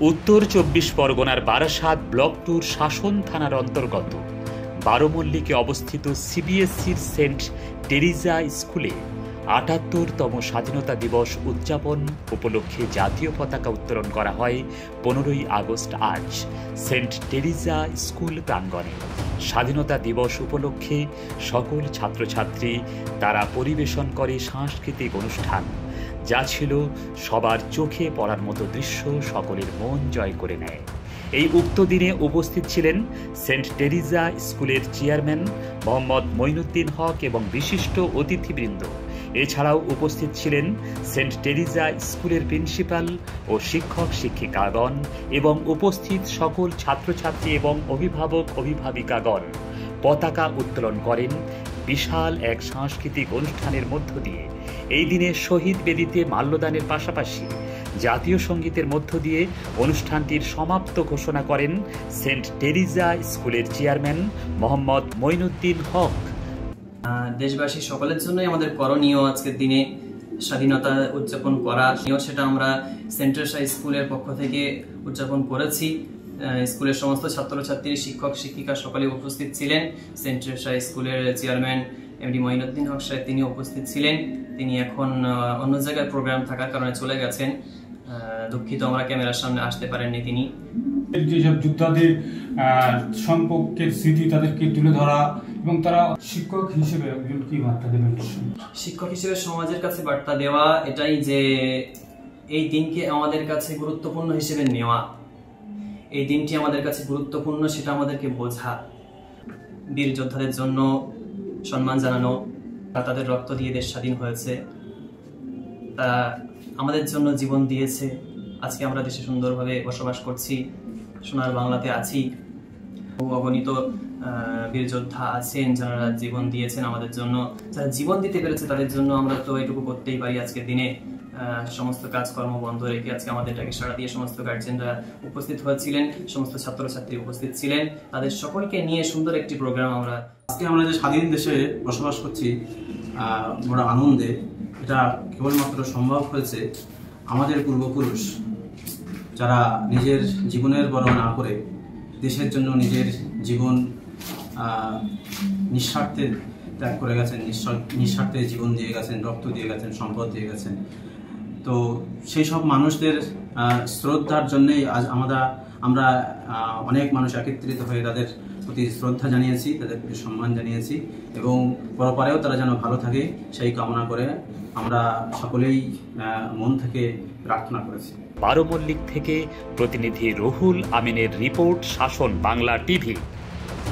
উত্তর ২৪ পরগনার বারাসাত ব্লক 2 শাসন থানার অন্তর্গত বারোমল্লিকে অবস্থিত সিবিএসসির সেন্ট টেরিজা স্কুলে ৭৮তম স্বাধীনতা দিবস উদযাপন উপলক্ষে জাতীয় পতাকা উত্তোলন করা হয় ১৫ই আগস্ট আজ সেন্ট টেরিজা স্কুল প্রাঙ্গণে। স্বাধীনতা দিবস উপলক্ষে সকল ছাত্রছাত্রী তারা পরিবেশন করে সাংস্কৃতিক অনুষ্ঠান, যা ছিল সবার চোখে পড়ার মতো দৃশ্য, সকলের মন জয় করে নেয়। এই উক্ত দিনে উপস্থিত ছিলেন সেন্ট টেরিজা স্কুলের চেয়ারম্যান মোহাম্মদ মঈনুদ্দিন হক এবং বিশিষ্ট অতিথিবৃন্দ। এছাড়াও উপস্থিত ছিলেন সেন্ট টেরিজা স্কুলের প্রিন্সিপাল ও শিক্ষক শিক্ষিকাগণ এবং উপস্থিত সকল ছাত্রছাত্রী এবং অভিভাবক অভিভাবিকাগণ পতাকা উত্তোলন করেন বিশাল এক সাংস্কৃতিক অনুষ্ঠানের মধ্য দিয়ে। এই দিনে শহীদ বেদিতে মাল্যদানের পাশাপাশি জাতীয় সঙ্গীতের মধ্য দিয়ে অনুষ্ঠানটির সমাপ্ত ঘোষণা করেন সেন্ট টেরিজা স্কুলের চেয়ারম্যান মোহাম্মদ মঈনুদ্দিন হক। দেশবাসী সকলের জন্যই আমাদের করণীয় আজকের দিনে স্বাধীনতা উদযাপন করা, সেটা আমরা সেন্ট টেরিজা স্কুলের পক্ষ থেকে উদযাপন করেছি। স্কুলের সমস্ত ছাত্রছাত্রী, শিক্ষক শিক্ষিকা সকলে উপস্থিত ছিলেন। সেন্ট টেরিজা স্কুলের চেয়ারম্যান এমডি মঈনুদ্দিন হক সাহেব তিনি উপস্থিত ছিলেন। তিনি এখন অন্য জায়গায় প্রোগ্রাম থাকার কারণে চলে গেছেন, দুঃখিত আমরা ক্যামেরার সামনে আসতে পারেননি তিনি। যেসব যোদ্ধাদের সম্পর্কের স্মৃতি তাদেরকে তুলে ধরা এবং তারা শিক্ষক হিসেবে কি বার্তা দেবেন? শিক্ষক হিসেবে সমাজের কাছে বার্তা দেওয়া এটাই যে এই দিনকে আমাদের কাছে গুরুত্বপূর্ণ হিসেবে নেওয়া, এই দিনটি আমাদের কাছে গুরুত্বপূর্ণ সেটা আমাদেরকে বোঝা, বীর যোদ্ধাদের জন্য সম্মান জানানো, তাদের রক্ত দিয়ে দেশ স্বাধীন হয়েছে, তারা আমাদের জন্য জীবন দিয়েছে। আজকে আমরা দেশে সুন্দরভাবে বসবাস করছি, সোনার বাংলাতে আছি। অগণিত বীর যোদ্ধা আছেন যারা জীবন দিয়েছেন আমাদের জন্য, যারা জীবন দিতে পেরেছে তাদের জন্য আমরা তো এটুকু করতেই পারি। আজকের দিনে সমস্ত কাজকর্ম বন্ধ রেখে আজকে আমাদের ডাকে সাড়া দিয়ে সমস্ত গার্জেনরা উপস্থিত হয়েছিলেন, সমস্ত ছাত্রছাত্রী উপস্থিত ছিলেন। তাদের সকলকে নিয়ে সুন্দর একটি প্রোগ্রাম আমরা আজকে আমরা যে স্বাধীন দেশে বসবাস করছি বড় আনন্দে। এটা কেবলমাত্র সম্ভব হয়েছে আমাদের পূর্বপুরুষ যারা নিজের জীবনের বড় না করে দেশের জন্য নিজের জীবন নিঃস্বার্থে ত্যাগ করে গেছেন, নিঃস্বার্থে জীবন দিয়ে গেছেন, রক্ত দিয়ে গেছেন, সম্পদ দিয়ে গেছেন। তো সেই সব মানুষদের শ্রদ্ধার জন্যেই আজ আমরা অনেক মানুষ একত্রিত হয়ে তাদের প্রতি শ্রদ্ধা জানিয়েছি, তাদের প্রতি সম্মান জানিয়েছি এবং পরপরেও তারা যেন ভালো থাকে সেই কামনা করে আমরা সকলেই মন থেকে প্রার্থনা করেছি। বারোমল্লিক থেকে প্রতিনিধি রুহুল আমিনের রিপোর্ট, শাসন বাংলা টিভি।